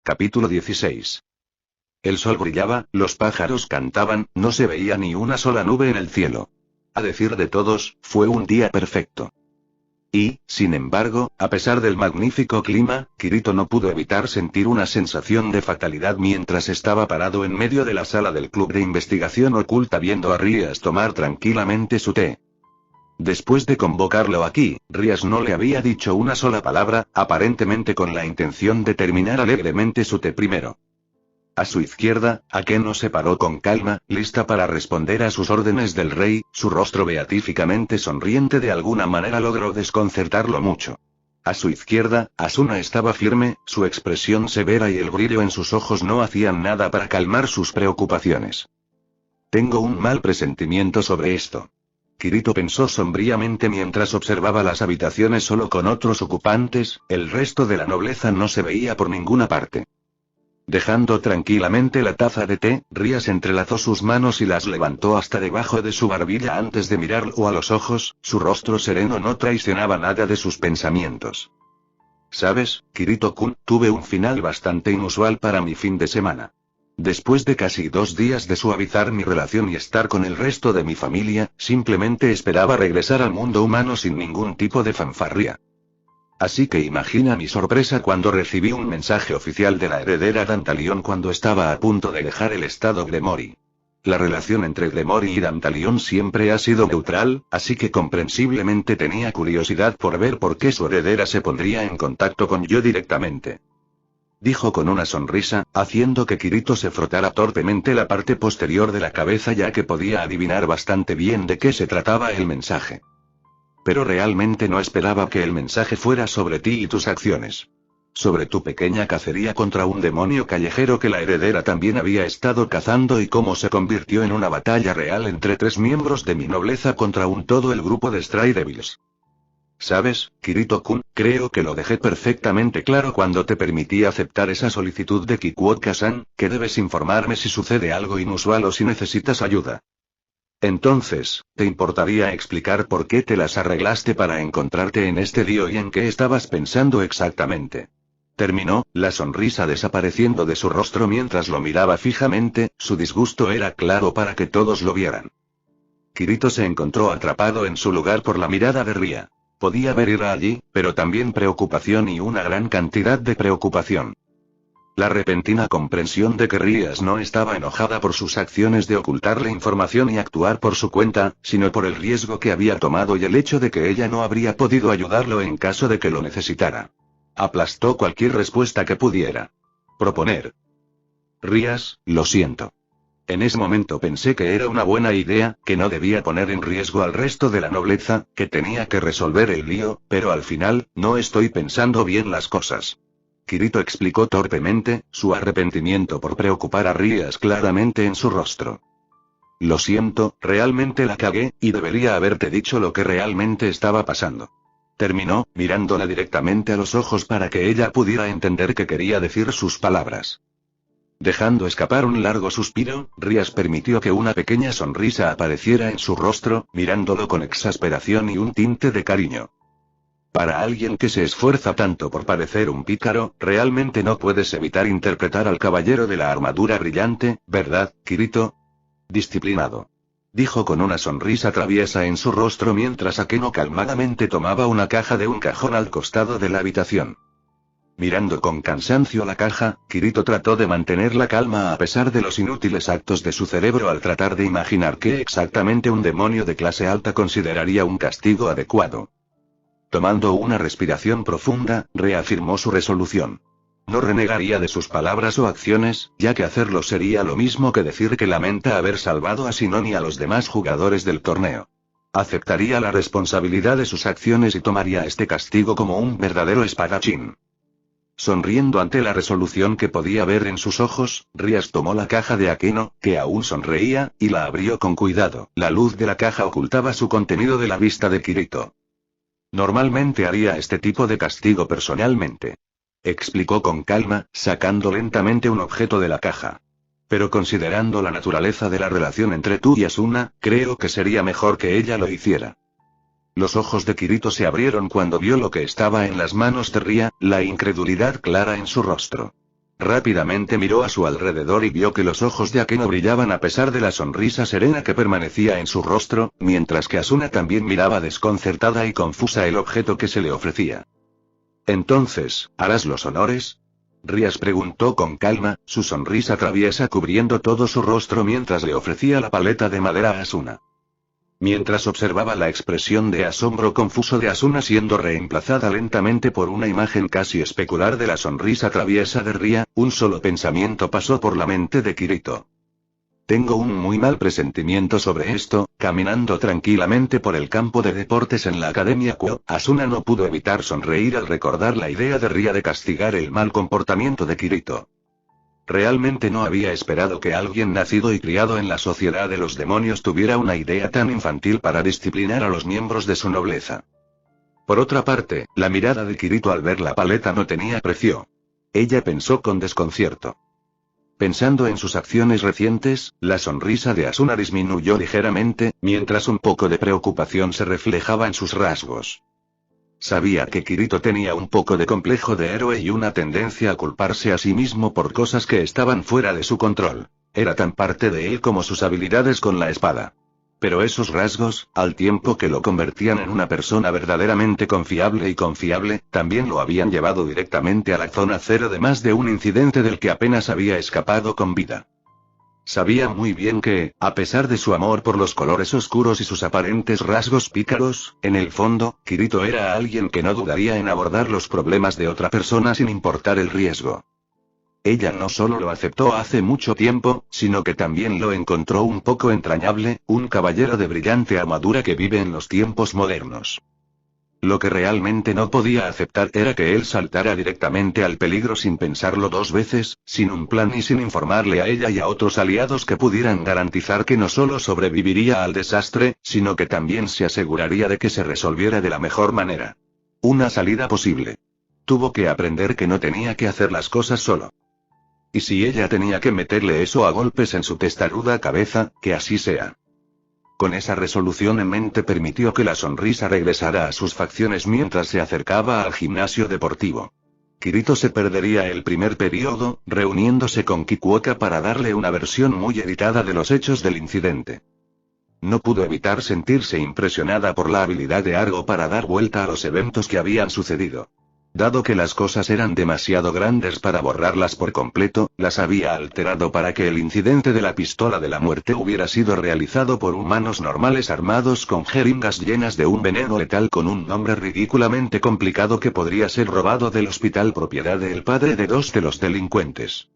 Capítulo 16. El sol brillaba, los pájaros cantaban, no se veía ni una sola nube en el cielo. A decir de todos, fue un día perfecto. Y, sin embargo, a pesar del magnífico clima, Kirito no pudo evitar sentir una sensación de fatalidad mientras estaba parado en medio de la sala del club de investigación oculta viendo a Rias tomar tranquilamente su té. Después de convocarlo aquí, Rias no le había dicho una sola palabra, aparentemente con la intención de terminar alegremente su té primero. A su izquierda, Akeno se paró con calma, lista para responder a sus órdenes del rey, su rostro beatíficamente sonriente de alguna manera logró desconcertarlo mucho. A su izquierda, Asuna estaba firme, su expresión severa y el brillo en sus ojos no hacían nada para calmar sus preocupaciones. Tengo un mal presentimiento sobre esto. Kirito pensó sombríamente mientras observaba las habitaciones solo con otros ocupantes, el resto de la nobleza no se veía por ninguna parte. Dejando tranquilamente la taza de té, Rias entrelazó sus manos y las levantó hasta debajo de su barbilla antes de mirarlo a los ojos, su rostro sereno no traicionaba nada de sus pensamientos. ¿Sabes, Kirito-kun? Tuve un final bastante inusual para mi fin de semana. Después de casi 2 días de suavizar mi relación y estar con el resto de mi familia, simplemente esperaba regresar al mundo humano sin ningún tipo de fanfarria. Así que imagina mi sorpresa cuando recibí un mensaje oficial de la heredera Dantalión cuando estaba a punto de dejar el estado Gremory. La relación entre Gremory y Dantalión siempre ha sido neutral, así que comprensiblemente tenía curiosidad por ver por qué su heredera se pondría en contacto con yo directamente. Dijo con una sonrisa, haciendo que Kirito se frotara torpemente la parte posterior de la cabeza ya que podía adivinar bastante bien de qué se trataba el mensaje. Pero realmente no esperaba que el mensaje fuera sobre ti y tus acciones. Sobre tu pequeña cacería contra un demonio callejero que la heredera también había estado cazando y cómo se convirtió en una batalla real entre 3 miembros de mi nobleza contra todo el grupo de Stray Devils. ¿Sabes, Kirito-kun? Creo que lo dejé perfectamente claro cuando te permití aceptar esa solicitud de Kikuoka-san, que debes informarme si sucede algo inusual o si necesitas ayuda. Entonces, ¿te importaría explicar por qué te las arreglaste para encontrarte en este lío y en qué estabas pensando exactamente? Terminó, la sonrisa desapareciendo de su rostro mientras lo miraba fijamente, su disgusto era claro para que todos lo vieran. Kirito se encontró atrapado en su lugar por la mirada de Ria. Podía ver ira allí, pero también preocupación y una gran cantidad de preocupación. La repentina comprensión de que Rias no estaba enojada por sus acciones de ocultarle información y actuar por su cuenta, sino por el riesgo que había tomado y el hecho de que ella no habría podido ayudarlo en caso de que lo necesitara. Aplastó cualquier respuesta que pudiera proponer. Rias, lo siento. En ese momento pensé que era una buena idea, que no debía poner en riesgo al resto de la nobleza, que tenía que resolver el lío, pero al final, no estoy pensando bien las cosas. Kirito explicó torpemente, su arrepentimiento por preocupar a Rias claramente en su rostro. Lo siento, realmente la cagué, y debería haberte dicho lo que realmente estaba pasando. Terminó, mirándola directamente a los ojos para que ella pudiera entender que quería decir sus palabras. Dejando escapar un largo suspiro, Rias permitió que una pequeña sonrisa apareciera en su rostro, mirándolo con exasperación y un tinte de cariño. Para alguien que se esfuerza tanto por parecer un pícaro, realmente no puedes evitar interpretar al caballero de la armadura brillante, ¿verdad, Kirito? Disciplinado. Dijo con una sonrisa traviesa en su rostro mientras Akeno calmadamente tomaba una caja de un cajón al costado de la habitación. Mirando con cansancio la caja, Kirito trató de mantener la calma a pesar de los inútiles actos de su cerebro al tratar de imaginar qué exactamente un demonio de clase alta consideraría un castigo adecuado. Tomando una respiración profunda, reafirmó su resolución. No renegaría de sus palabras o acciones, ya que hacerlo sería lo mismo que decir que lamenta haber salvado a Shinon y a los demás jugadores del torneo. Aceptaría la responsabilidad de sus acciones y tomaría este castigo como un verdadero espadachín. Sonriendo ante la resolución que podía ver en sus ojos, Rias tomó la caja de Akeno, que aún sonreía, y la abrió con cuidado. La luz de la caja ocultaba su contenido de la vista de Kirito. Normalmente haría este tipo de castigo personalmente. Explicó con calma, sacando lentamente un objeto de la caja. Pero considerando la naturaleza de la relación entre tú y Asuna, creo que sería mejor que ella lo hiciera. Los ojos de Kirito se abrieron cuando vio lo que estaba en las manos de Ria, la incredulidad clara en su rostro. Rápidamente miró a su alrededor y vio que los ojos de Akeno brillaban a pesar de la sonrisa serena que permanecía en su rostro, mientras que Asuna también miraba desconcertada y confusa el objeto que se le ofrecía. «Entonces, ¿harás los honores?», Rías preguntó con calma, su sonrisa traviesa cubriendo todo su rostro mientras le ofrecía la paleta de madera a Asuna. Mientras observaba la expresión de asombro confuso de Asuna siendo reemplazada lentamente por una imagen casi especular de la sonrisa traviesa de Ría, un solo pensamiento pasó por la mente de Kirito. Tengo un muy mal presentimiento sobre esto. Caminando tranquilamente por el campo de deportes en la Academia Kuo, Asuna no pudo evitar sonreír al recordar la idea de Ría de castigar el mal comportamiento de Kirito. Realmente no había esperado que alguien nacido y criado en la sociedad de los demonios tuviera una idea tan infantil para disciplinar a los miembros de su nobleza. Por otra parte, la mirada de Kirito al ver la paleta no tenía precio. Ella pensó con desconcierto. Pensando en sus acciones recientes, la sonrisa de Asuna disminuyó ligeramente, mientras un poco de preocupación se reflejaba en sus rasgos. Sabía que Kirito tenía un poco de complejo de héroe y una tendencia a culparse a sí mismo por cosas que estaban fuera de su control. Era tan parte de él como sus habilidades con la espada. Pero esos rasgos, al tiempo que lo convertían en una persona verdaderamente confiable y confiable, también lo habían llevado directamente a la zona cero de más de un incidente del que apenas había escapado con vida. Sabía muy bien que, a pesar de su amor por los colores oscuros y sus aparentes rasgos pícaros, en el fondo, Kirito era alguien que no dudaría en abordar los problemas de otra persona sin importar el riesgo. Ella no solo lo aceptó hace mucho tiempo, sino que también lo encontró un poco entrañable, un caballero de brillante armadura que vive en los tiempos modernos. Lo que realmente no podía aceptar era que él saltara directamente al peligro sin pensarlo dos veces, sin un plan y sin informarle a ella y a otros aliados que pudieran garantizar que no solo sobreviviría al desastre, sino que también se aseguraría de que se resolviera de la mejor manera. Una salida posible. Tuvo que aprender que no tenía que hacer las cosas solo. Y si ella tenía que meterle eso a golpes en su testaruda cabeza, que así sea. Con esa resolución en mente permitió que la sonrisa regresara a sus facciones mientras se acercaba al gimnasio deportivo. Kirito se perdería el primer periodo, reuniéndose con Kikuoka para darle una versión muy editada de los hechos del incidente. No pudo evitar sentirse impresionada por la habilidad de Argo para dar vuelta a los eventos que habían sucedido. Dado que las cosas eran demasiado grandes para borrarlas por completo, las había alterado para que el incidente de la pistola de la muerte hubiera sido realizado por humanos normales armados con jeringas llenas de un veneno letal con un nombre ridículamente complicado que podría ser robado del hospital propiedad del padre de dos de los delincuentes.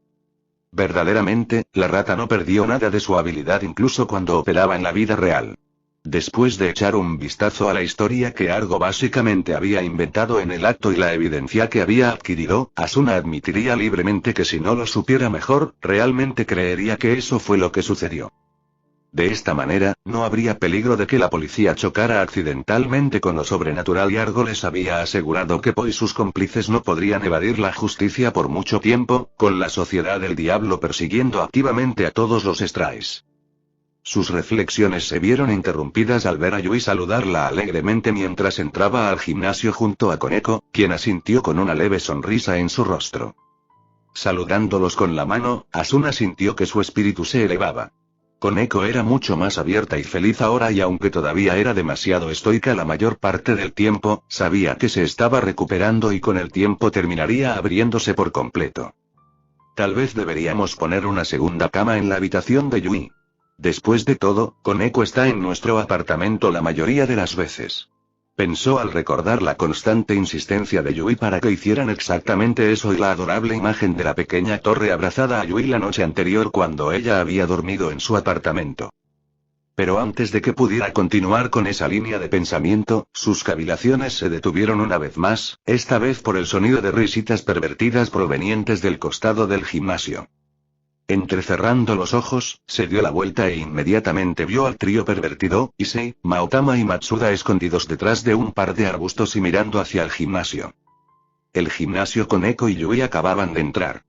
Verdaderamente, la rata no perdió nada de su habilidad incluso cuando operaba en la vida real. Después de echar un vistazo a la historia que Argo básicamente había inventado en el acto y la evidencia que había adquirido, Asuna admitiría libremente que si no lo supiera mejor, realmente creería que eso fue lo que sucedió. De esta manera, no habría peligro de que la policía chocara accidentalmente con lo sobrenatural y Argo les había asegurado que Po y sus cómplices no podrían evadir la justicia por mucho tiempo, con la Sociedad del Diablo persiguiendo activamente a todos los Strays. Sus reflexiones se vieron interrumpidas al ver a Yui saludarla alegremente mientras entraba al gimnasio junto a Koneko, quien asintió con una leve sonrisa en su rostro. Saludándolos con la mano, Asuna sintió que su espíritu se elevaba. Koneko era mucho más abierta y feliz ahora y aunque todavía era demasiado estoica la mayor parte del tiempo, sabía que se estaba recuperando y con el tiempo terminaría abriéndose por completo. Tal vez deberíamos poner una segunda cama en la habitación de Yui. Después de todo, Koneko está en nuestro apartamento la mayoría de las veces. Pensó al recordar la constante insistencia de Yui para que hicieran exactamente eso y la adorable imagen de la pequeña torre abrazada a Yui la noche anterior cuando ella había dormido en su apartamento. Pero antes de que pudiera continuar con esa línea de pensamiento, sus cavilaciones se detuvieron una vez más, esta vez por el sonido de risitas pervertidas provenientes del costado del gimnasio. Entrecerrando los ojos, se dio la vuelta e inmediatamente vio al trío pervertido, Issei, Maotama y Matsuda escondidos detrás de un par de arbustos y mirando hacia el gimnasio. El gimnasio Koneko y Yui acababan de entrar.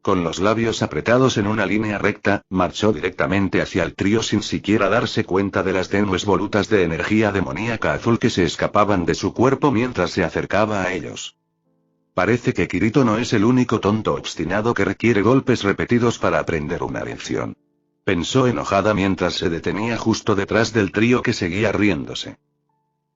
Con los labios apretados en una línea recta, marchó directamente hacia el trío sin siquiera darse cuenta de las tenues volutas de energía demoníaca azul que se escapaban de su cuerpo mientras se acercaba a ellos. Parece que Kirito no es el único tonto obstinado que requiere golpes repetidos para aprender una lección. Pensó enojada mientras se detenía justo detrás del trío que seguía riéndose.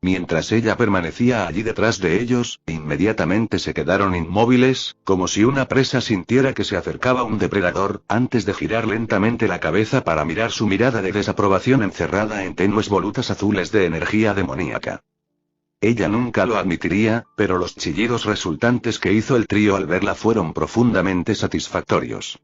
Mientras ella permanecía allí detrás de ellos, inmediatamente se quedaron inmóviles, como si una presa sintiera que se acercaba un depredador, antes de girar lentamente la cabeza para mirar su mirada de desaprobación encerrada en tenues volutas azules de energía demoníaca. Ella nunca lo admitiría, pero los chillidos resultantes que hizo el trío al verla fueron profundamente satisfactorios.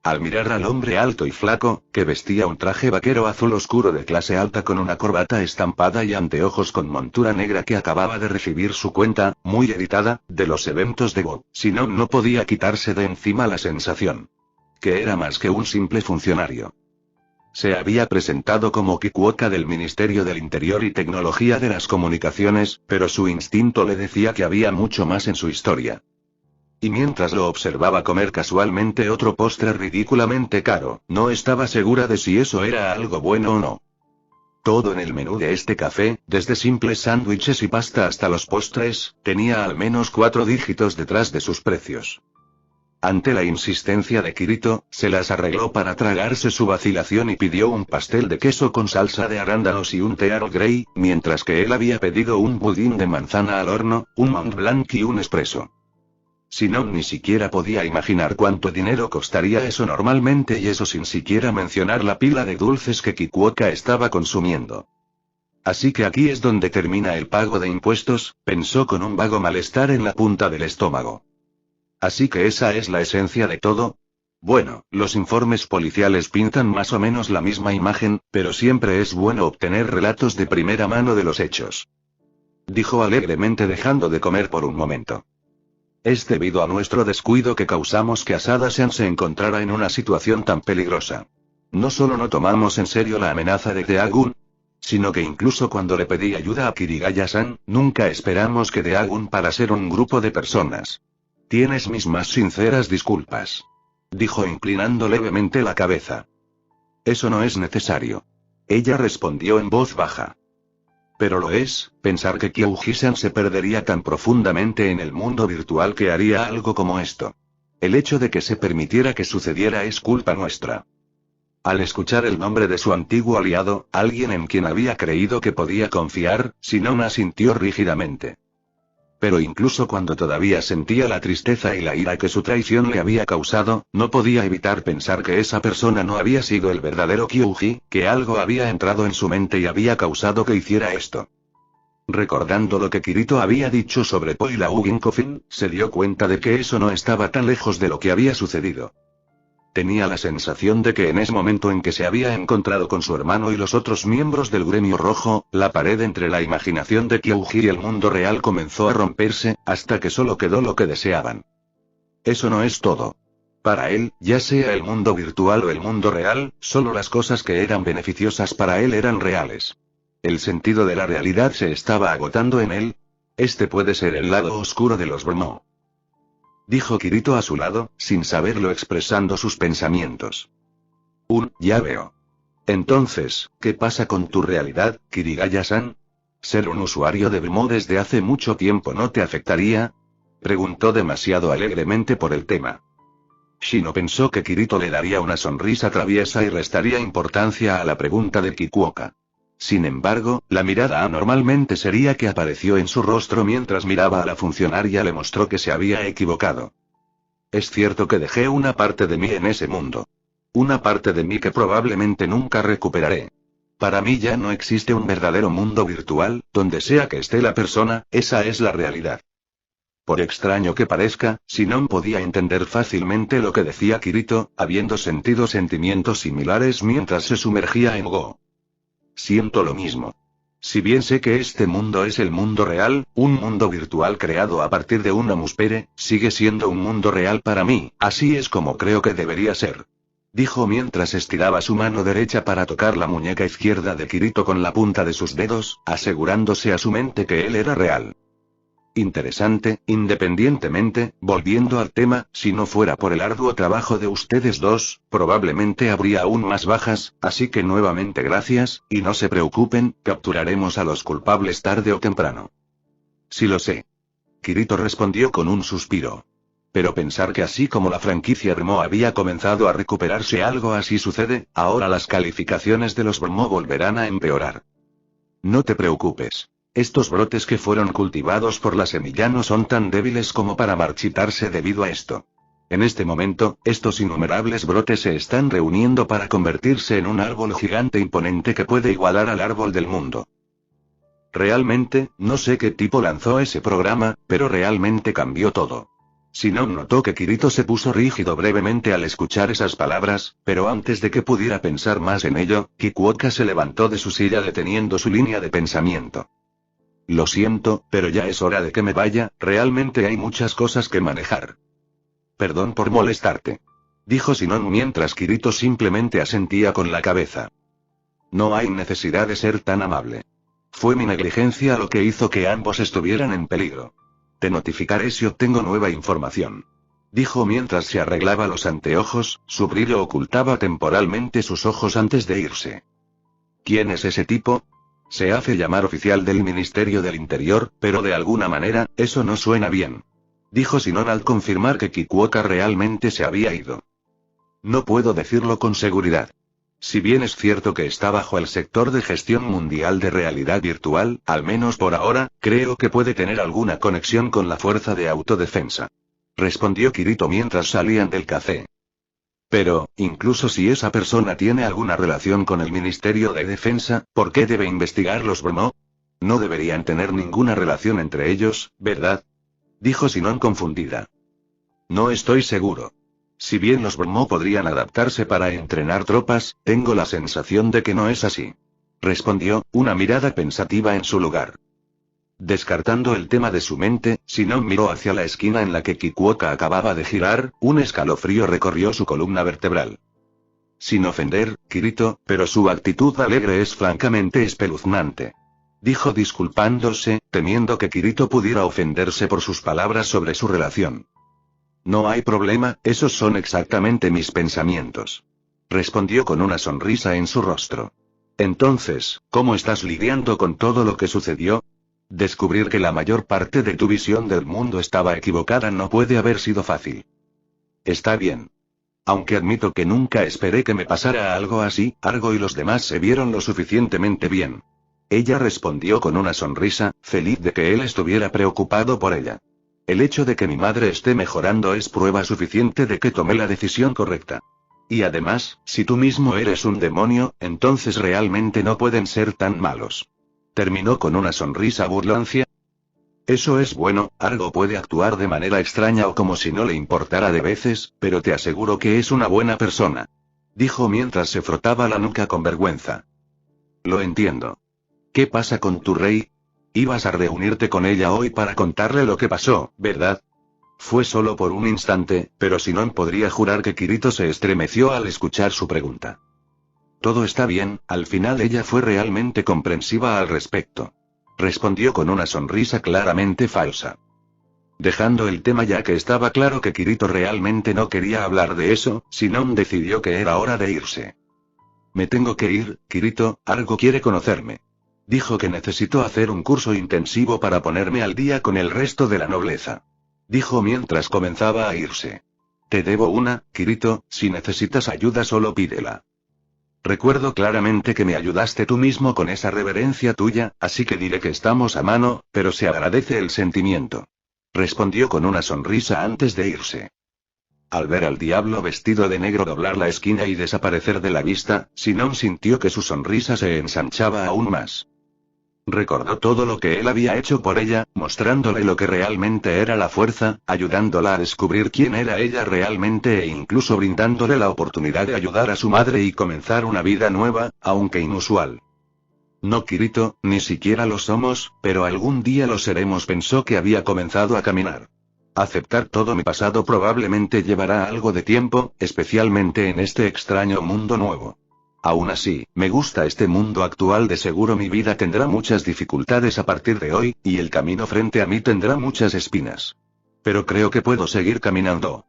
Al mirar al hombre alto y flaco, que vestía un traje vaquero azul oscuro de clase alta con una corbata estampada y anteojos con montura negra que acababa de recibir su cuenta, muy editada, de los eventos de Bob, Shinon no podía quitarse de encima la sensación. Que era más que un simple funcionario. Se había presentado como Kikuoka del Ministerio del Interior y Tecnología de las Comunicaciones, pero su instinto le decía que había mucho más en su historia. Y mientras lo observaba comer casualmente otro postre ridículamente caro, no estaba segura de si eso era algo bueno o no. Todo en el menú de este café, desde simples sándwiches y pasta hasta los postres, tenía al menos 4 dígitos detrás de sus precios. Ante la insistencia de Kirito, se las arregló para tragarse su vacilación y pidió un pastel de queso con salsa de arándanos y un té Earl Grey, mientras que él había pedido un budín de manzana al horno, un Mont Blanc y un espresso. Shinon ni siquiera podía imaginar cuánto dinero costaría eso normalmente y eso sin siquiera mencionar la pila de dulces que Kikuoka estaba consumiendo. Así que aquí es donde termina el pago de impuestos, pensó con un vago malestar en la punta del estómago. Así que esa es la esencia de todo. Bueno, los informes policiales pintan más o menos la misma imagen, pero siempre es bueno obtener relatos de primera mano de los hechos. Dijo alegremente dejando de comer por un momento. Es debido a nuestro descuido que causamos que Asada-san se encontrara en una situación tan peligrosa. No solo no tomamos en serio la amenaza de Deagun, sino que incluso cuando le pedí ayuda a Kirigaya-san, nunca esperamos que Deagun para ser un grupo de personas. Tienes mis más sinceras disculpas. Dijo inclinando levemente la cabeza. Eso no es necesario. Ella respondió en voz baja. Pero lo es, pensar que Kyuji-san se perdería tan profundamente en el mundo virtual que haría algo como esto. El hecho de que se permitiera que sucediera es culpa nuestra. Al escuchar el nombre de su antiguo aliado, alguien en quien había creído que podía confiar, Shinon asintió rígidamente. Pero incluso cuando todavía sentía la tristeza y la ira que su traición le había causado, no podía evitar pensar que esa persona no había sido el verdadero Kyuji, que algo había entrado en su mente y había causado que hiciera esto. Recordando lo que Kirito había dicho sobre Poilau Ginkofin, se dio cuenta de que eso no estaba tan lejos de lo que había sucedido. Tenía la sensación de que en ese momento en que se había encontrado con su hermano y los otros miembros del gremio rojo, la pared entre la imaginación de Kyuji y el mundo real comenzó a romperse, hasta que solo quedó lo que deseaban. Eso no es todo. Para él, ya sea el mundo virtual o el mundo real, solo las cosas que eran beneficiosas para él eran reales. El sentido de la realidad se estaba agotando en él. Este puede ser el lado oscuro de los Bromo. Dijo Kirito a su lado, sin saberlo expresando sus pensamientos. Ya veo. Entonces, ¿qué pasa con tu realidad, Kirigaya-san? ¿Ser un usuario de Bromo desde hace mucho tiempo no te afectaría? Preguntó demasiado alegremente por el tema. Shino pensó que Kirito le daría una sonrisa traviesa y restaría importancia a la pregunta de Kikuoka. Sin embargo, la mirada anormalmente seria que apareció en su rostro mientras miraba a la funcionaria le mostró que se había equivocado. Es cierto que dejé una parte de mí en ese mundo. Una parte de mí que probablemente nunca recuperaré. Para mí ya no existe un verdadero mundo virtual, donde sea que esté la persona, esa es la realidad. Por extraño que parezca, Shinon podía entender fácilmente lo que decía Kirito, habiendo sentido sentimientos similares mientras se sumergía en Go. Siento lo mismo. Si bien sé que este mundo es el mundo real, un mundo virtual creado a partir de una muspere, sigue siendo un mundo real para mí, así es como creo que debería ser. Dijo mientras estiraba su mano derecha para tocar la muñeca izquierda de Kirito con la punta de sus dedos, asegurándose a su mente que él era real. Interesante, independientemente, volviendo al tema, si no fuera por el arduo trabajo de ustedes dos, probablemente habría aún más bajas, así que nuevamente gracias, y no se preocupen, capturaremos a los culpables tarde o temprano. Sí lo sé. Kirito respondió con un suspiro. Pero pensar que así como la franquicia Brmo había comenzado a recuperarse, algo así sucede, ahora las calificaciones de los Brmo volverán a empeorar. No te preocupes. Estos brotes que fueron cultivados por la semilla no son tan débiles como para marchitarse debido a esto. En este momento, estos innumerables brotes se están reuniendo para convertirse en un árbol gigante imponente que puede igualar al árbol del mundo. Realmente, no sé qué tipo lanzó ese programa, pero realmente cambió todo. Sinon notó que Kirito se puso rígido brevemente al escuchar esas palabras, pero antes de que pudiera pensar más en ello, Kikuoka se levantó de su silla deteniendo su línea de pensamiento. Lo siento, pero ya es hora de que me vaya, realmente hay muchas cosas que manejar. Perdón por molestarte. Dijo Sinon mientras Kirito simplemente asentía con la cabeza. No hay necesidad de ser tan amable. Fue mi negligencia lo que hizo que ambos estuvieran en peligro. Te notificaré si obtengo nueva información. Dijo mientras se arreglaba los anteojos, su brillo ocultaba temporalmente sus ojos antes de irse. ¿Quién es ese tipo? Se hace llamar oficial del Ministerio del Interior, pero de alguna manera, eso no suena bien. Dijo Sinon al confirmar que Kikuoka realmente se había ido. No puedo decirlo con seguridad. Si bien es cierto que está bajo el sector de gestión mundial de realidad virtual, al menos por ahora, creo que puede tener alguna conexión con la fuerza de autodefensa. Respondió Kirito mientras salían del café. Pero, incluso si esa persona tiene alguna relación con el Ministerio de Defensa, ¿por qué debe investigar los Brmo? No deberían tener ninguna relación entre ellos, ¿verdad? Dijo Sinon confundida. No estoy seguro. Si bien los Brmo podrían adaptarse para entrenar tropas, tengo la sensación de que no es así. Respondió, una mirada pensativa en su lugar. Descartando el tema de su mente, Sinon miró hacia la esquina en la que Kikuoka acababa de girar, un escalofrío recorrió su columna vertebral. Sin ofender, Kirito, pero su actitud alegre es francamente espeluznante. Dijo disculpándose, temiendo que Kirito pudiera ofenderse por sus palabras sobre su relación. No hay problema, esos son exactamente mis pensamientos. Respondió con una sonrisa en su rostro. Entonces, ¿cómo estás lidiando con todo lo que sucedió? Descubrir que la mayor parte de tu visión del mundo estaba equivocada no puede haber sido fácil. Está bien. Aunque admito que nunca esperé que me pasara algo así, Argo y los demás se vieron lo suficientemente bien. Ella respondió con una sonrisa, feliz de que él estuviera preocupado por ella. El hecho de que mi madre esté mejorando es prueba suficiente de que tomé la decisión correcta. Y además, si tú mismo eres un demonio, entonces realmente no pueden ser tan malos. Terminó con una sonrisa burlancia. Eso es bueno, Argo puede actuar de manera extraña o como si no le importara de veces, pero te aseguro que es una buena persona. Dijo mientras se frotaba la nuca con vergüenza. Lo entiendo. ¿Qué pasa con tu rey? Ibas a reunirte con ella hoy para contarle lo que pasó, ¿verdad? Fue solo por un instante, pero Sinon podría jurar que Kirito se estremeció al escuchar su pregunta. Todo está bien, al final ella fue realmente comprensiva al respecto. Respondió con una sonrisa claramente falsa. Dejando el tema ya que estaba claro que Kirito realmente no quería hablar de eso, Sinon decidió que era hora de irse. Me tengo que ir, Kirito, Argo quiere conocerme. Dijo que necesito hacer un curso intensivo para ponerme al día con el resto de la nobleza. Dijo mientras comenzaba a irse. Te debo una, Kirito, si necesitas ayuda solo pídela. Recuerdo claramente que me ayudaste tú mismo con esa reverencia tuya, así que diré que estamos a mano, pero se agradece el sentimiento. Respondió con una sonrisa antes de irse. Al ver al diablo vestido de negro doblar la esquina y desaparecer de la vista, Sinon sintió que su sonrisa se ensanchaba aún más. Recordó todo lo que él había hecho por ella, mostrándole lo que realmente era la fuerza, ayudándola a descubrir quién era ella realmente e incluso brindándole la oportunidad de ayudar a su madre y comenzar una vida nueva, aunque inusual. No, Kirito, ni siquiera lo somos, pero algún día lo seremos, pensó que había comenzado a caminar. Aceptar todo mi pasado probablemente llevará algo de tiempo, especialmente en este extraño mundo nuevo. Aún así, me gusta este mundo actual, de seguro mi vida tendrá muchas dificultades a partir de hoy, y el camino frente a mí tendrá muchas espinas. Pero creo que puedo seguir caminando.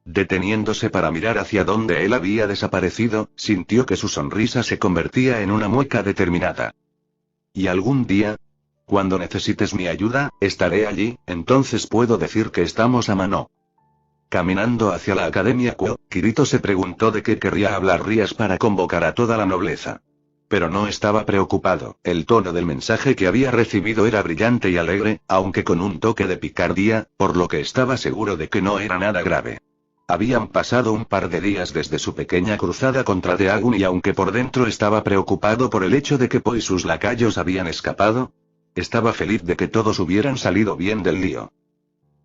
Deteniéndose para mirar hacia donde él había desaparecido, sintió que su sonrisa se convertía en una mueca determinada. ¿Y algún día? Cuando necesites mi ayuda, estaré allí, entonces puedo decir que estamos a mano. Caminando hacia la Academia Kuo, Kirito se preguntó de qué querría hablar Rías para convocar a toda la nobleza. Pero no estaba preocupado, el tono del mensaje que había recibido era brillante y alegre, aunque con un toque de picardía, por lo que estaba seguro de que no era nada grave. Habían pasado un par de días desde su pequeña cruzada contra Deagun y aunque por dentro estaba preocupado por el hecho de que Po y sus lacayos habían escapado, estaba feliz de que todos hubieran salido bien del lío.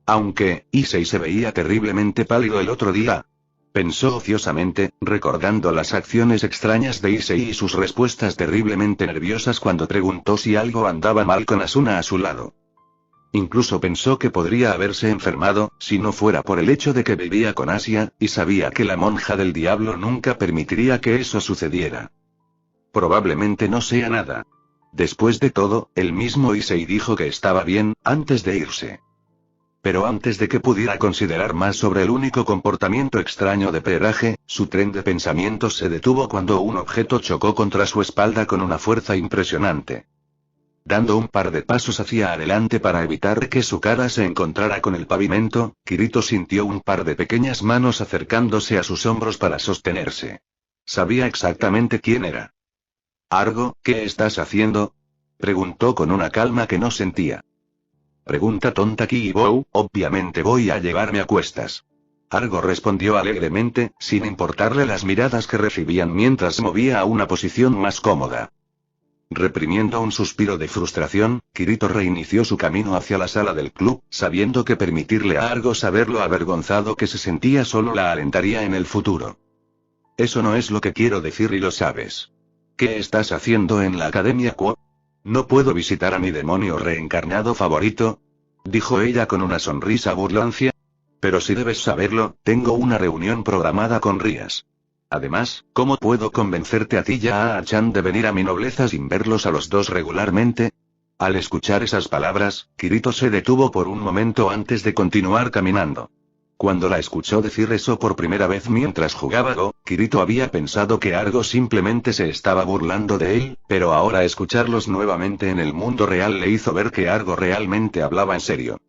Aunque, Issei se veía terriblemente pálido el otro día. Pensó ociosamente, recordando las acciones extrañas de Issei y sus respuestas terriblemente nerviosas cuando preguntó si algo andaba mal con Asuna a su lado. Incluso pensó que podría haberse enfermado, si no fuera por el hecho de que vivía con Asia, y sabía que la monja del diablo nunca permitiría que eso sucediera. Probablemente no sea nada. Después de todo, el mismo Issei dijo que estaba bien, antes de irse. Pero antes de que pudiera considerar más sobre el único comportamiento extraño de Peeraje, su tren de pensamientos se detuvo cuando un objeto chocó contra su espalda con una fuerza impresionante. Dando un par de pasos hacia adelante para evitar que su cara se encontrara con el pavimento, Kirito sintió un par de pequeñas manos acercándose a sus hombros para sostenerse. Sabía exactamente quién era. «Argo, ¿qué estás haciendo?», preguntó con una calma que no sentía. «Pregunta tonta Ki-Bou, obviamente voy a llevarme a cuestas». Argo respondió alegremente, sin importarle las miradas que recibían mientras movía a una posición más cómoda. Reprimiendo un suspiro de frustración, Kirito reinició su camino hacia la sala del club, sabiendo que permitirle a Argo saber lo avergonzado que se sentía solo la alentaría en el futuro. «Eso no es lo que quiero decir y lo sabes. ¿Qué estás haciendo en la Academia Kuo? ¿No puedo visitar a mi demonio reencarnado favorito?», dijo ella con una sonrisa burlancia. «Pero si debes saberlo, tengo una reunión programada con Rías. Además, ¿cómo puedo convencerte a ti y a Chan de venir a mi nobleza sin verlos a los dos regularmente?». Al escuchar esas palabras, Kirito se detuvo por un momento antes de continuar caminando. Cuando la escuchó decir eso por primera vez mientras jugaba Go, Kirito había pensado que Argo simplemente se estaba burlando de él, pero ahora escucharlos nuevamente en el mundo real le hizo ver que Argo realmente hablaba en serio.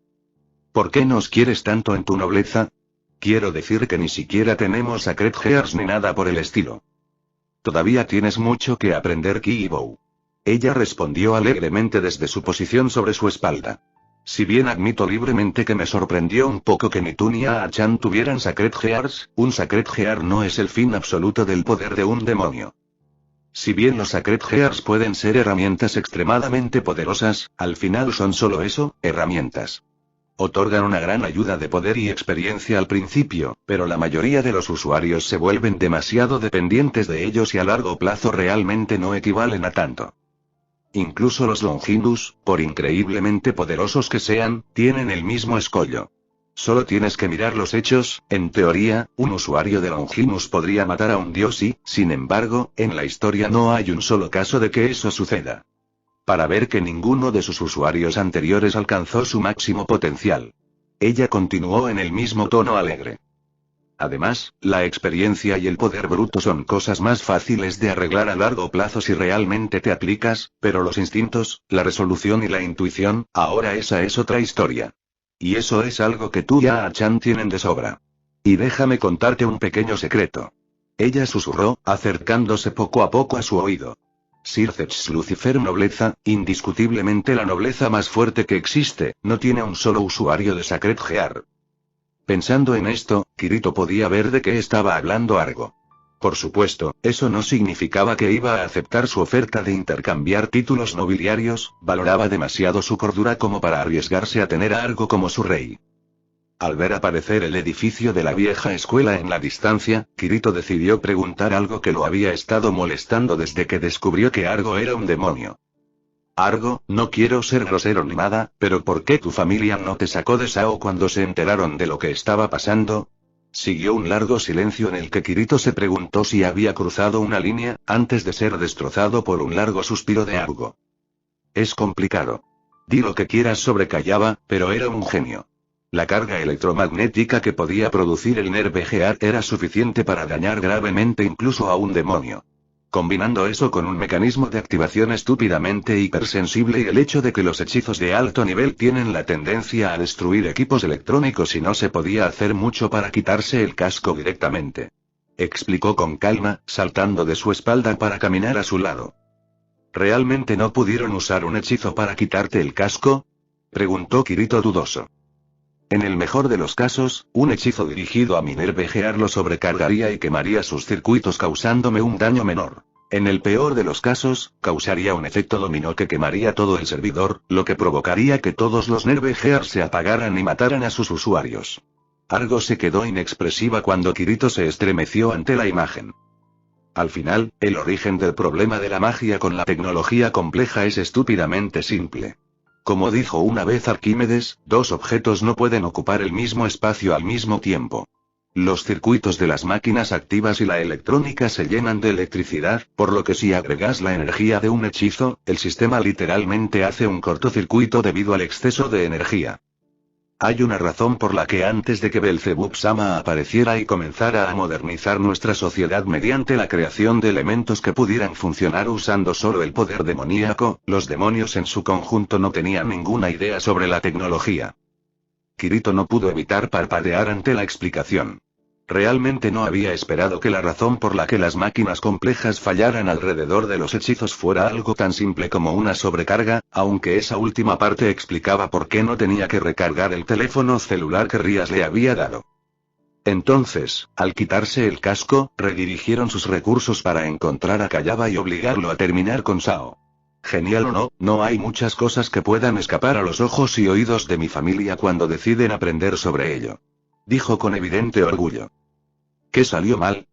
«¿Por qué nos quieres tanto en tu nobleza? Quiero decir que ni siquiera tenemos Sacred Gears ni nada por el estilo». «Todavía tienes mucho que aprender, Ki-Bou». Ella respondió alegremente desde su posición sobre su espalda. «Si bien admito libremente que me sorprendió un poco que ni tú ni A-chan tuvieran Sacred Gears, un Sacred Gear no es el fin absoluto del poder de un demonio. Si bien los Sacred Gears pueden ser herramientas extremadamente poderosas, al final son solo eso, herramientas. Otorgan una gran ayuda de poder y experiencia al principio, pero la mayoría de los usuarios se vuelven demasiado dependientes de ellos y a largo plazo realmente no equivalen a tanto. Incluso los Longinus, por increíblemente poderosos que sean, tienen el mismo escollo. Solo tienes que mirar los hechos, en teoría, un usuario de Longinus podría matar a un dios y, sin embargo, en la historia no hay un solo caso de que eso suceda. Para ver que ninguno de sus usuarios anteriores alcanzó su máximo potencial. Ella continuó en el mismo tono alegre. Además, la experiencia y el poder bruto son cosas más fáciles de arreglar a largo plazo si realmente te aplicas, pero los instintos, la resolución y la intuición, ahora esa es otra historia. Y eso es algo que tú y A-chan tienen de sobra. Y déjame contarte un pequeño secreto. Ella susurró, acercándose poco a poco a su oído. Sircex Lucifer nobleza, indiscutiblemente la nobleza más fuerte que existe, no tiene un solo usuario de Sacred Gear. Pensando en esto, Kirito podía ver de qué estaba hablando Argo. Por supuesto, eso no significaba que iba a aceptar su oferta de intercambiar títulos nobiliarios, valoraba demasiado su cordura como para arriesgarse a tener a Argo como su rey. Al ver aparecer el edificio de la vieja escuela en la distancia, Kirito decidió preguntar algo que lo había estado molestando desde que descubrió que Argo era un demonio. «Argo, no quiero ser grosero ni nada, pero ¿por qué tu familia no te sacó de Sao cuando se enteraron de lo que estaba pasando?». Siguió un largo silencio en el que Kirito se preguntó si había cruzado una línea, antes de ser destrozado por un largo suspiro de Argo. «Es complicado. Di lo que quieras sobre Kayaba, pero era un genio. La carga electromagnética que podía producir el Nerve Gear era suficiente para dañar gravemente incluso a un demonio. Combinando eso con un mecanismo de activación estúpidamente hipersensible y el hecho de que los hechizos de alto nivel tienen la tendencia a destruir equipos electrónicos y no se podía hacer mucho para quitarse el casco directamente. Explicó con calma, saltando de su espalda para caminar a su lado. ¿Realmente no pudieron usar un hechizo para quitarte el casco? Preguntó Kirito dudoso. En el mejor de los casos, un hechizo dirigido a Minervegear lo sobrecargaría y quemaría sus circuitos causándome un daño menor. En el peor de los casos, causaría un efecto dominó que quemaría todo el servidor, lo que provocaría que todos los Nervegear se apagaran y mataran a sus usuarios. Argo se quedó inexpresiva cuando Kirito se estremeció ante la imagen. Al final, el origen del problema de la magia con la tecnología compleja es estúpidamente simple. Como dijo una vez Arquímedes, dos objetos no pueden ocupar el mismo espacio al mismo tiempo. Los circuitos de las máquinas activas y la electrónica se llenan de electricidad, por lo que si agregas la energía de un hechizo, el sistema literalmente hace un cortocircuito debido al exceso de energía. Hay una razón por la que antes de que Belzebub-sama apareciera y comenzara a modernizar nuestra sociedad mediante la creación de elementos que pudieran funcionar usando solo el poder demoníaco, los demonios en su conjunto no tenían ninguna idea sobre la tecnología. Kirito no pudo evitar parpadear ante la explicación. Realmente no había esperado que la razón por la que las máquinas complejas fallaran alrededor de los hechizos fuera algo tan simple como una sobrecarga, aunque esa última parte explicaba por qué no tenía que recargar el teléfono celular que Rías le había dado. Entonces, al quitarse el casco, redirigieron sus recursos para encontrar a Kayaba y obligarlo a terminar con Sao. Genial o no, no hay muchas cosas que puedan escapar a los ojos y oídos de mi familia cuando deciden aprender sobre ello. Dijo con evidente orgullo. ¿Qué salió mal?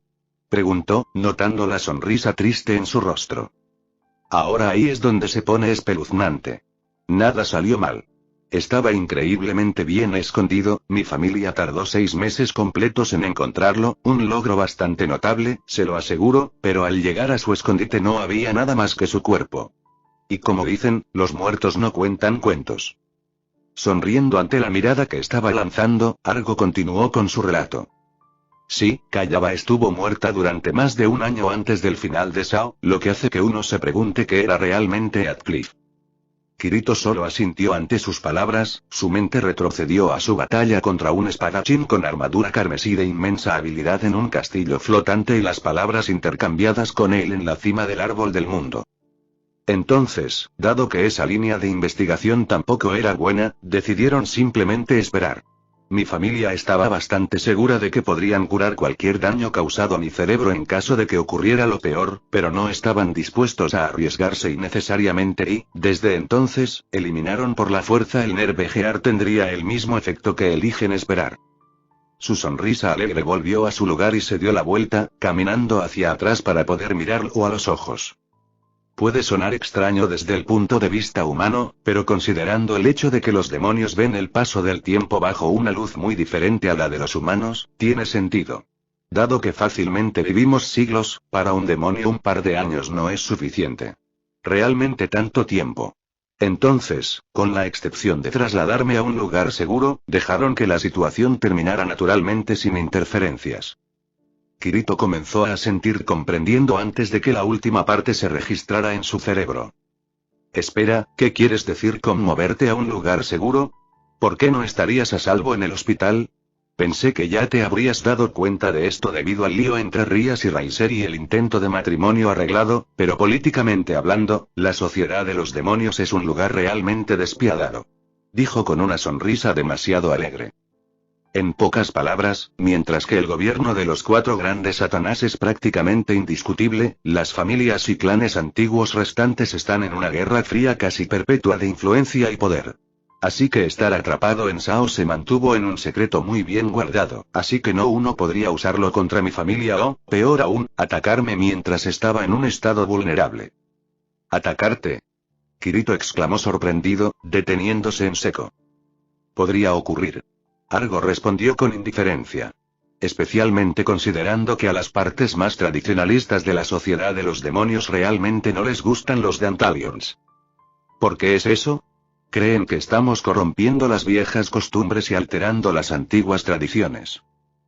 Preguntó, notando la sonrisa triste en su rostro. Ahora ahí es donde se pone espeluznante. Nada salió mal. Estaba increíblemente bien escondido, mi familia tardó 6 meses completos en encontrarlo, un logro bastante notable, se lo aseguro, pero al llegar a su escondite no había nada más que su cuerpo. Y como dicen, los muertos no cuentan cuentos. Sonriendo ante la mirada que estaba lanzando, Argo continuó con su relato. Sí, Kayaba estuvo muerta durante más de un año antes del final de Sao, lo que hace que uno se pregunte qué era realmente Heathcliff. Kirito solo asintió ante sus palabras, su mente retrocedió a su batalla contra un espadachín con armadura carmesí de inmensa habilidad en un castillo flotante y las palabras intercambiadas con él en la cima del árbol del mundo. Entonces, dado que esa línea de investigación tampoco era buena, decidieron simplemente esperar. Mi familia estaba bastante segura de que podrían curar cualquier daño causado a mi cerebro en caso de que ocurriera lo peor, pero no estaban dispuestos a arriesgarse innecesariamente y, desde entonces, eliminaron por la fuerza el Nervegear tendría el mismo efecto que eligen esperar. Su sonrisa alegre volvió a su lugar y se dio la vuelta, caminando hacia atrás para poder mirarlo a los ojos. Puede sonar extraño desde el punto de vista humano, pero considerando el hecho de que los demonios ven el paso del tiempo bajo una luz muy diferente a la de los humanos, tiene sentido. Dado que fácilmente vivimos siglos, para un demonio un par de años no es suficiente. Realmente tanto tiempo. Entonces, con la excepción de trasladarme a un lugar seguro, dejaron que la situación terminara naturalmente sin interferencias. Kirito comenzó a sentir comprendiendo antes de que la última parte se registrara en su cerebro. Espera, ¿qué quieres decir con moverte a un lugar seguro? ¿Por qué no estarías a salvo en el hospital? Pensé que ya te habrías dado cuenta de esto debido al lío entre Rías y Raiser y el intento de matrimonio arreglado, pero políticamente hablando, la sociedad de los demonios es un lugar realmente despiadado. Dijo con una sonrisa demasiado alegre. En pocas palabras, mientras que el gobierno de los 4 grandes Satanás es prácticamente indiscutible, las familias y clanes antiguos restantes están en una guerra fría casi perpetua de influencia y poder. Así que estar atrapado en Sao se mantuvo en un secreto muy bien guardado, así que no uno podría usarlo contra mi familia o, peor aún, atacarme mientras estaba en un estado vulnerable. ¿Atacarte? Kirito exclamó sorprendido, deteniéndose en seco. Podría ocurrir. Argo respondió con indiferencia. Especialmente considerando que a las partes más tradicionalistas de la sociedad de los demonios realmente no les gustan los Dantalions. ¿Por qué es eso? Creen que estamos corrompiendo las viejas costumbres y alterando las antiguas tradiciones.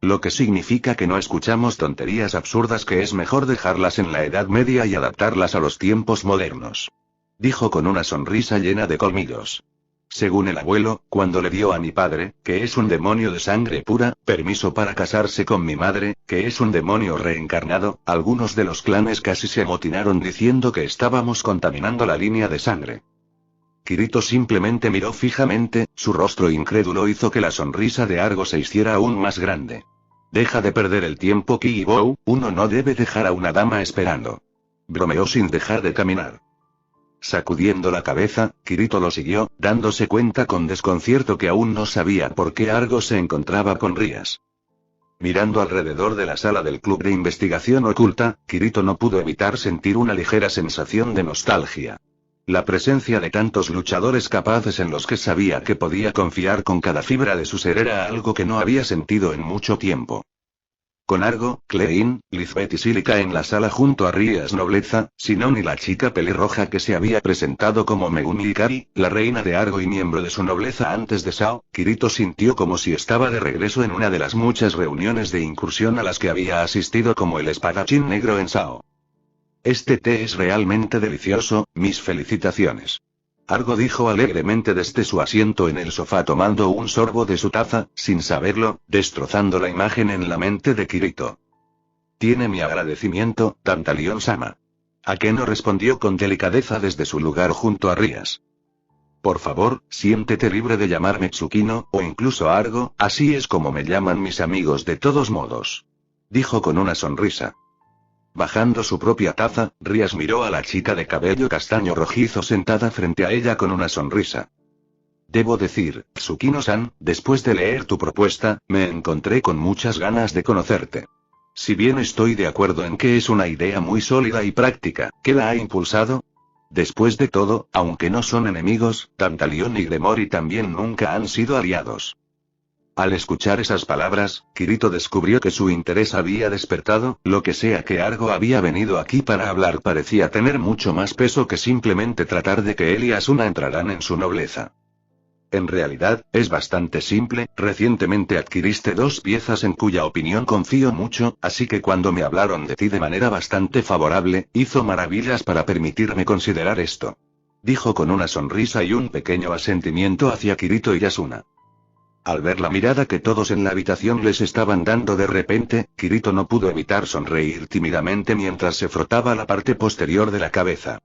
Lo que significa que no escuchamos tonterías absurdas, que es mejor dejarlas en la Edad Media y adaptarlas a los tiempos modernos. Dijo con una sonrisa llena de colmillos. Según el abuelo, cuando le dio a mi padre, que es un demonio de sangre pura, permiso para casarse con mi madre, que es un demonio reencarnado, algunos de los clanes casi se amotinaron diciendo que estábamos contaminando la línea de sangre. Kirito simplemente miró fijamente, su rostro incrédulo hizo que la sonrisa de Argo se hiciera aún más grande. Deja de perder el tiempo, Kibou, uno no debe dejar a una dama esperando. Bromeó sin dejar de caminar. Sacudiendo la cabeza, Kirito lo siguió, dándose cuenta con desconcierto que aún no sabía por qué Argo se encontraba con Rías. Mirando alrededor de la sala del club de investigación oculta, Kirito no pudo evitar sentir una ligera sensación de nostalgia. La presencia de tantos luchadores capaces en los que sabía que podía confiar con cada fibra de su ser era algo que no había sentido en mucho tiempo. Con Argo, Klein, Lizbeth y Silica en la sala junto a Rías Nobleza, Sinon y la chica pelirroja que se había presentado como Megumi Ikari, la reina de Argo y miembro de su nobleza antes de Sao, Kirito sintió como si estaba de regreso en una de las muchas reuniones de incursión a las que había asistido como el espadachín negro en Sao. Este té es realmente delicioso, mis felicitaciones. Argo dijo alegremente desde su asiento en el sofá tomando un sorbo de su taza, sin saberlo, destrozando la imagen en la mente de Kirito. Tiene mi agradecimiento, Tantalion-sama. Akeno respondió con delicadeza desde su lugar junto a Rías. Por favor, siéntete libre de llamarme Tsukino, o incluso Argo, así es como me llaman mis amigos de todos modos. Dijo con una sonrisa. Bajando su propia taza, Rías miró a la chica de cabello castaño rojizo sentada frente a ella con una sonrisa. Debo decir, Tsukino-san, después de leer tu propuesta, me encontré con muchas ganas de conocerte. Si bien estoy de acuerdo en que es una idea muy sólida y práctica, ¿qué la ha impulsado? Después de todo, aunque no son enemigos, Tantalion y Gremory también nunca han sido aliados. Al escuchar esas palabras, Kirito descubrió que su interés había despertado, lo que sea que Argo había venido aquí para hablar parecía tener mucho más peso que simplemente tratar de que él y Asuna entraran en su nobleza. En realidad, es bastante simple, recientemente adquiriste 2 piezas en cuya opinión confío mucho, así que cuando me hablaron de ti de manera bastante favorable, hizo maravillas para permitirme considerar esto. Dijo con una sonrisa y un pequeño asentimiento hacia Kirito y Asuna. Al ver la mirada que todos en la habitación les estaban dando de repente, Kirito no pudo evitar sonreír tímidamente mientras se frotaba la parte posterior de la cabeza.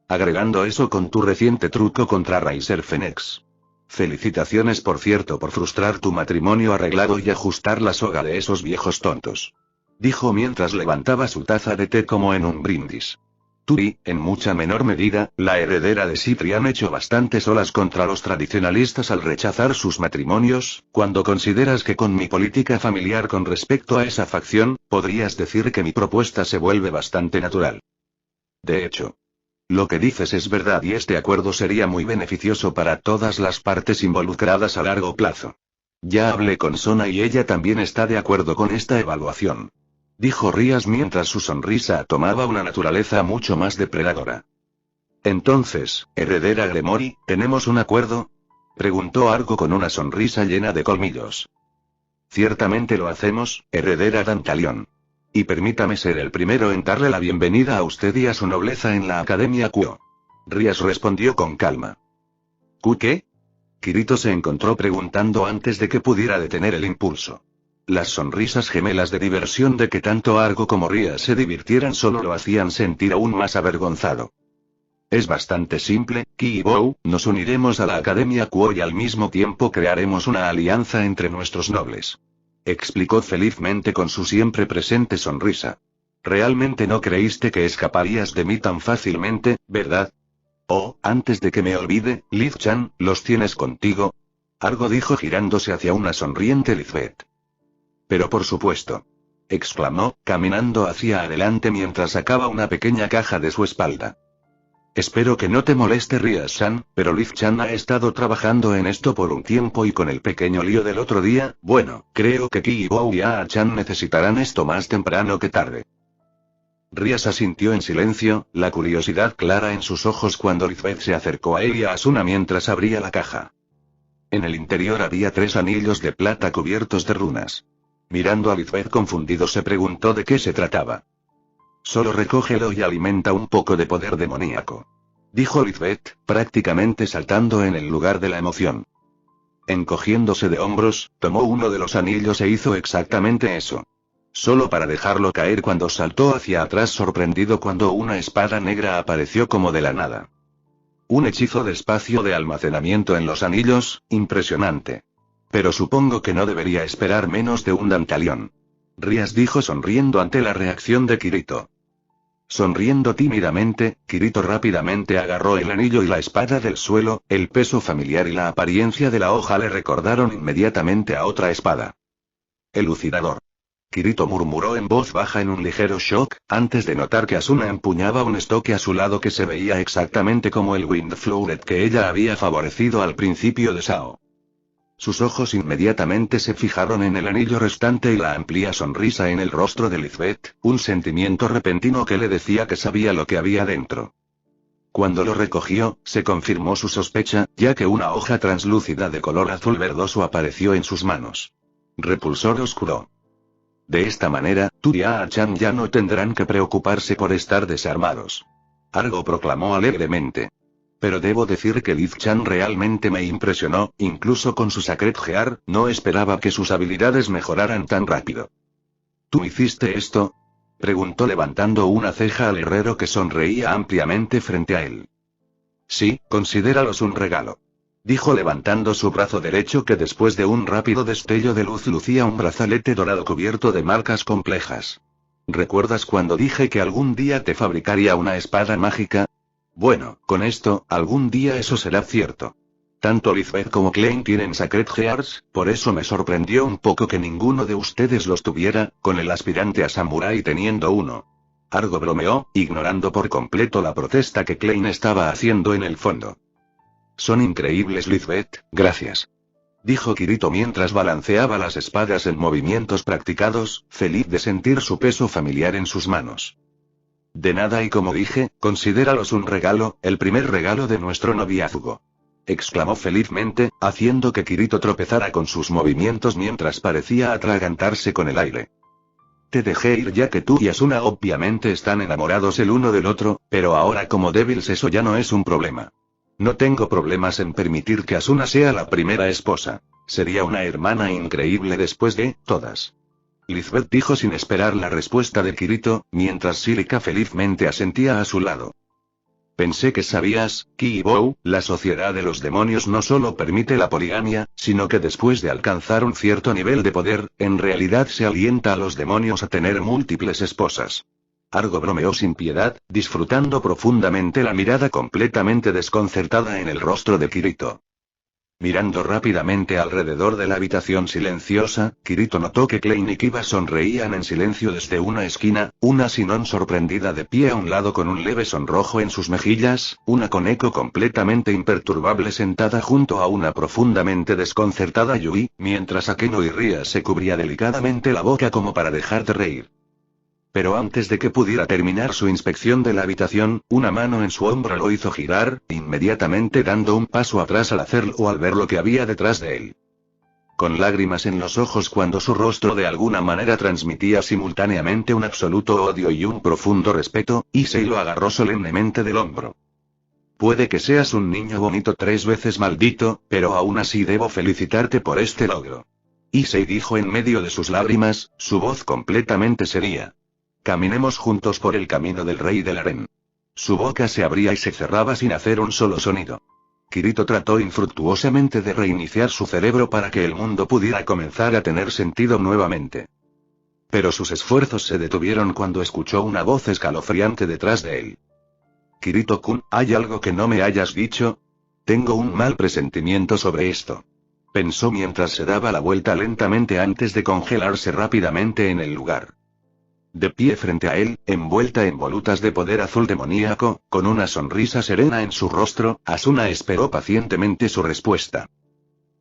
Agregando eso con tu reciente truco contra Raiser Phoenix. Felicitaciones por cierto por frustrar tu matrimonio arreglado y ajustar la soga de esos viejos tontos. Dijo mientras levantaba su taza de té como en un brindis. Tú y, en mucha menor medida, la heredera de Cipri han hecho bastantes olas contra los tradicionalistas al rechazar sus matrimonios, cuando consideras que con mi política familiar con respecto a esa facción, podrías decir que mi propuesta se vuelve bastante natural. De hecho, lo que dices es verdad y este acuerdo sería muy beneficioso para todas las partes involucradas a largo plazo. Ya hablé con Sona y ella también está de acuerdo con esta evaluación. Dijo Rías mientras su sonrisa tomaba una naturaleza mucho más depredadora. Entonces, heredera Gremory, ¿tenemos un acuerdo? Preguntó Argo con una sonrisa llena de colmillos. Ciertamente lo hacemos, heredera Tantalion. Y permítame ser el primero en darle la bienvenida a usted y a su nobleza en la Academia Kuo. Rías respondió con calma. ¿Ku qué? Kirito se encontró preguntando antes de que pudiera detener el impulso. Las sonrisas gemelas de diversión de que tanto Argo como Rías se divirtieran solo lo hacían sentir aún más avergonzado. Es bastante simple, Kibou, nos uniremos a la Academia Kuo y al mismo tiempo crearemos una alianza entre nuestros nobles. Explicó felizmente con su siempre presente sonrisa. Realmente no creíste que escaparías de mí tan fácilmente, ¿verdad? Oh, antes de que me olvide, Liz-chan, ¿los tienes contigo? Argo dijo girándose hacia una sonriente Lizbeth. Pero por supuesto. Exclamó, caminando hacia adelante mientras sacaba una pequeña caja de su espalda. Espero que no te moleste Rías-san, pero Liz-chan ha estado trabajando en esto por un tiempo y con el pequeño lío del otro día, bueno, creo que Kibou y A-chan necesitarán esto más temprano que tarde. Rías asintió en silencio, la curiosidad clara en sus ojos cuando Lizbeth se acercó a él y a Asuna mientras abría la caja. En el interior había 3 anillos de plata cubiertos de runas. Mirando a Lisbeth confundido se preguntó de qué se trataba. Solo recógelo y alimenta un poco de poder demoníaco. Dijo Lisbeth, prácticamente saltando en el lugar de la emoción. Encogiéndose de hombros, tomó uno de los anillos e hizo exactamente eso. Solo para dejarlo caer cuando saltó hacia atrás sorprendido cuando una espada negra apareció como de la nada. Un hechizo de espacio de almacenamiento en los anillos, impresionante. Pero supongo que no debería esperar menos de un Dantalión. Rías dijo sonriendo ante la reacción de Kirito. Sonriendo tímidamente, Kirito rápidamente agarró el anillo y la espada del suelo, el peso familiar y la apariencia de la hoja le recordaron inmediatamente a otra espada. Elucidador. Kirito murmuró en voz baja en un ligero shock, antes de notar que Asuna empuñaba un estoque a su lado que se veía exactamente como el Wind Floweret que ella había favorecido al principio de Sao. Sus ojos inmediatamente se fijaron en el anillo restante y la amplia sonrisa en el rostro de Lisbeth, un sentimiento repentino que le decía que sabía lo que había dentro. Cuando lo recogió, se confirmó su sospecha, ya que una hoja translúcida de color azul verdoso apareció en sus manos. Repulsor oscuro. De esta manera, tú y A-chan ya no tendrán que preocuparse por estar desarmados. Argo proclamó alegremente. Pero debo decir que Liz-chan realmente me impresionó, incluso con su Sacred Gear, no esperaba que sus habilidades mejoraran tan rápido. ¿Tú hiciste esto? Preguntó levantando una ceja al herrero que sonreía ampliamente frente a él. Sí, considéralos un regalo. Dijo levantando su brazo derecho que después de un rápido destello de luz lucía un brazalete dorado cubierto de marcas complejas. ¿Recuerdas cuando dije que algún día te fabricaría una espada mágica? Bueno, con esto, algún día eso será cierto. Tanto Lisbeth como Klein tienen Sacred Gears, por eso me sorprendió un poco que ninguno de ustedes los tuviera, con el aspirante a samurái teniendo uno. Argo bromeó, ignorando por completo la protesta que Klein estaba haciendo en el fondo. Son increíbles, Lisbeth, gracias. Dijo Kirito mientras balanceaba las espadas en movimientos practicados, feliz de sentir su peso familiar en sus manos. De nada y como dije, considéralos un regalo, el primer regalo de nuestro noviazgo. Exclamó felizmente, haciendo que Kirito tropezara con sus movimientos mientras parecía atragantarse con el aire. Te dejé ir ya que tú y Asuna obviamente están enamorados el uno del otro, pero ahora como débiles eso ya no es un problema. No tengo problemas en permitir que Asuna sea la primera esposa. Sería una hermana increíble después de todas. Lisbeth dijo sin esperar la respuesta de Kirito, mientras Silica felizmente asentía a su lado. Pensé que sabías, Ki-Bou, la sociedad de los demonios no solo permite la poligamia, sino que después de alcanzar un cierto nivel de poder, en realidad se alienta a los demonios a tener múltiples esposas. Argo bromeó sin piedad, disfrutando profundamente la mirada completamente desconcertada en el rostro de Kirito. Mirando rápidamente alrededor de la habitación silenciosa, Kirito notó que Klein y Kiba sonreían en silencio desde una esquina, una Sinon sorprendida de pie a un lado con un leve sonrojo en sus mejillas, una Koneko completamente imperturbable sentada junto a una profundamente desconcertada Yui, mientras Akeno y Ria se cubría delicadamente la boca como para dejar de reír. Pero antes de que pudiera terminar su inspección de la habitación, una mano en su hombro lo hizo girar, inmediatamente dando un paso atrás al hacerlo o al ver lo que había detrás de él. Con lágrimas en los ojos cuando su rostro de alguna manera transmitía simultáneamente un absoluto odio y un profundo respeto, Issei lo agarró solemnemente del hombro. Puede que seas un niño bonito 3 veces maldito, pero aún así debo felicitarte por este logro. Issei dijo en medio de sus lágrimas, su voz completamente seria. Caminemos juntos por el camino del rey del harén. Su boca se abría y se cerraba sin hacer un solo sonido. Kirito trató infructuosamente de reiniciar su cerebro para que el mundo pudiera comenzar a tener sentido nuevamente. Pero sus esfuerzos se detuvieron cuando escuchó una voz escalofriante detrás de él. Kirito-kun, ¿hay algo que no me hayas dicho? Tengo un mal presentimiento sobre esto. Pensó mientras se daba la vuelta lentamente antes de congelarse rápidamente en el lugar. De pie frente a él, envuelta en volutas de poder azul demoníaco, con una sonrisa serena en su rostro, Asuna esperó pacientemente su respuesta.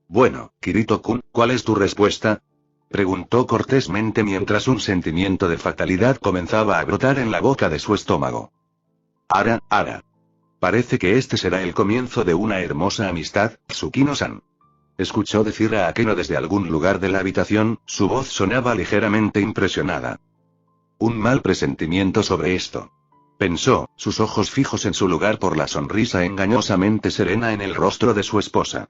Bueno, Kirito-kun, ¿cuál es tu respuesta? Preguntó cortésmente mientras un sentimiento de fatalidad comenzaba a brotar en la boca de su estómago. Ara. Parece que este será el comienzo de una hermosa amistad, Tsukino-san. escuchó decir a Akeno desde algún lugar de la habitación, su voz sonaba ligeramente impresionada. Un mal presentimiento sobre esto. Pensó, sus ojos fijos en su lugar por la sonrisa engañosamente serena en el rostro de su esposa.